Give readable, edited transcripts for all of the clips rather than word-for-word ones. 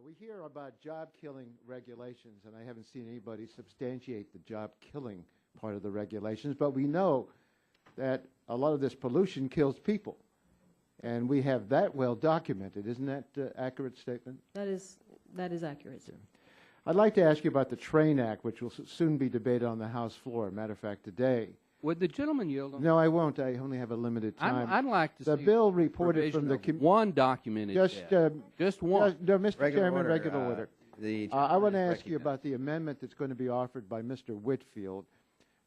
We hear about job-killing regulations, and I haven't seen anybody substantiate the job-killing part of the regulations, but we know that a lot of this pollution kills people, and we have that well documented. Isn't that an accurate statement? That is accurate. Yeah. I'd like to ask you about the Train Act, which will soon be debated on the House floor. Matter of fact, today. Would the gentleman yield on? No, I won't. I only have a limited time. I'd like to the see bill reported from the one documented just one. No, Mr. Regular Chairman, order, regular order. I want to ask you about the amendment that's going to be offered by Mr. Whitfield.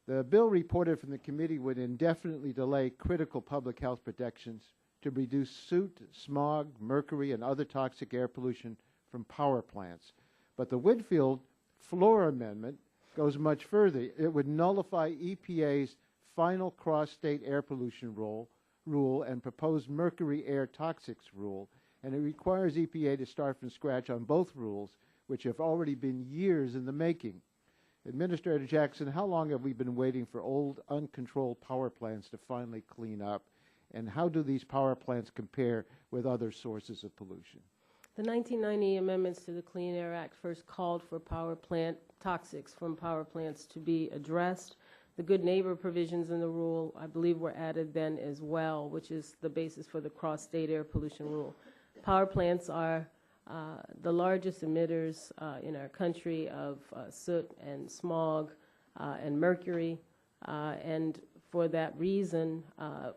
The bill reported from the committee would indefinitely delay critical public health protections to reduce soot, smog, mercury, and other toxic air pollution from power plants. But the Whitfield floor amendment goes much further. It would nullify EPA's final cross-state air pollution rule and proposed mercury air toxics rule, and it requires EPA to start from scratch on both rules, which have already been years in the making. Administrator Jackson, how long have we been waiting for old, uncontrolled power plants to finally clean up, and how do these power plants compare with other sources of pollution? The 1990 amendments to the Clean Air Act first called for power plant toxics from power plants to be addressed. The good neighbor provisions in the rule, I believe, were added then as well, which is the basis for the cross-state air pollution rule. Power plants are the largest emitters in our country of soot and smog and mercury, and for that reason,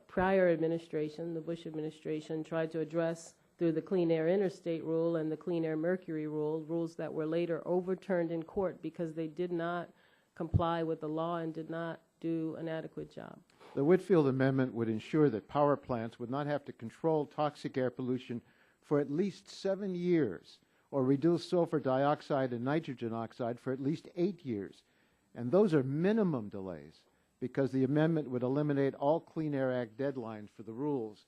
prior administration, the Bush administration, tried to address through the Clean Air Interstate Rule and the Clean Air Mercury Rule, rules that were later overturned in court because they did not comply with the law and did not do an adequate job. The Whitfield Amendment would ensure that power plants would not have to control toxic air pollution for at least 7 years or reduce sulfur dioxide and nitrogen oxide for at least 8 years. And those are minimum delays because the amendment would eliminate all Clean Air Act deadlines for the rules.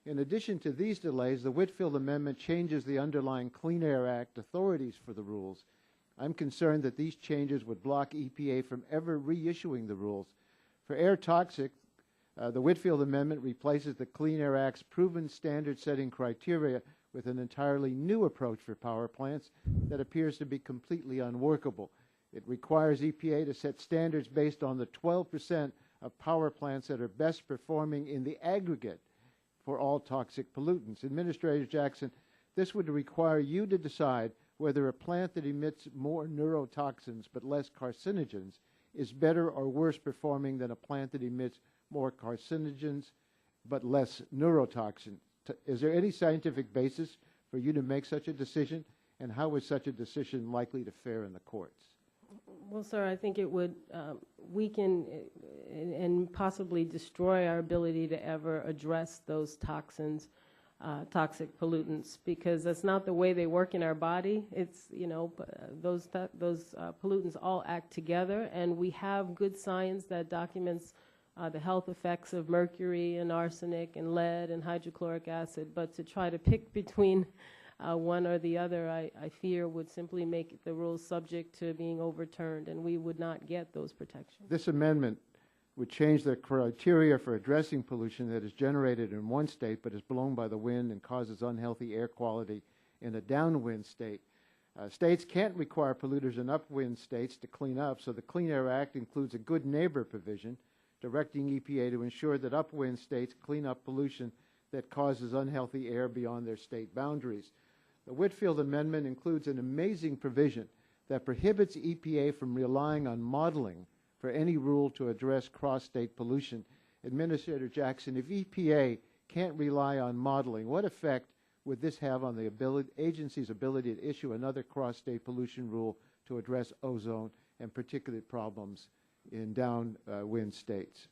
In addition to these delays, the Whitfield Amendment changes the underlying Clean Air Act authorities for the rules. I'm concerned that these changes would block EPA from ever reissuing the rules. For air toxic, the Whitfield Amendment replaces the Clean Air Act's proven standard-setting criteria with an entirely new approach for power plants that appears to be completely unworkable. It requires EPA to set standards based on the 12% of power plants that are best performing in the aggregate for all toxic pollutants. Administrator Jackson, this would require you to decide whether a plant that emits more neurotoxins but less carcinogens is better or worse performing than a plant that emits more carcinogens but less neurotoxin. Is there any scientific basis for you to make such a decision, and how is such a decision likely to fare in the courts? Well, sir, I think it would weaken and possibly destroy our ability to ever address those toxins, toxic pollutants, because that's not the way they work in our body. It's, you know, those pollutants all act together, and we have good science that documents the health effects of mercury and arsenic and lead and hydrochloric acid, but to try to pick between one or the other, I fear would simply make the rules subject to being overturned, and we would not get those protections. This amendment would change the criteria for addressing pollution that is generated in one state but is blown by the wind and causes unhealthy air quality in a downwind state. States can't require polluters in upwind states to clean up, so the Clean Air Act includes a good neighbor provision directing EPA to ensure that upwind states clean up pollution that causes unhealthy air beyond their state boundaries. The Whitfield Amendment includes an amazing provision that prohibits EPA from relying on modeling for any rule to address cross-state pollution. Administrator Jackson, if EPA can't rely on modeling, what effect would this have on the agency's ability to issue another cross-state pollution rule to address ozone and particulate problems in downwind states?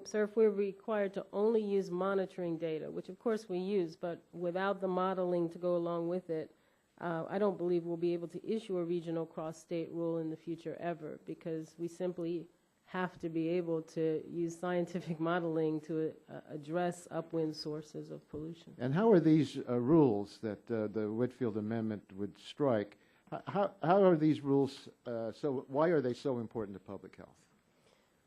Sir, if we're required to only use monitoring data, which of course we use, but without the modeling to go along with it, I don't believe we'll be able to issue a regional cross-state rule in the future ever, because we simply have to be able to use scientific modeling to address upwind sources of pollution. And how are these rules that the Whitfield Amendment would strike, how are these rules, why are they so important to public health?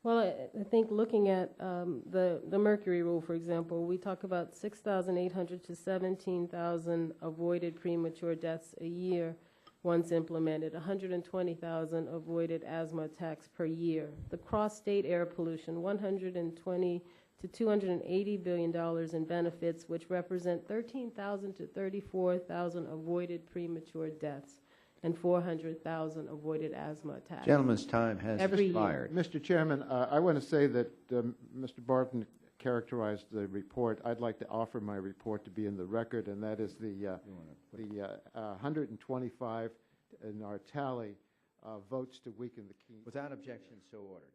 Well, I think looking at the Mercury rule, for example, we talk about 6,800 to 17,000 avoided premature deaths a year once implemented, 120,000 avoided asthma attacks per year. The cross-state air pollution, 120 to $280 billion in benefits, which represent 13,000 to 34,000 avoided premature deaths and 400,000 avoided asthma attacks. Gentleman's time has expired. Mr. Chairman, I want to say that Mr. Barton characterized the report. I'd like to offer my report to be in the record, and that is the 125 in our tally votes to weaken the key. Without objection, so ordered.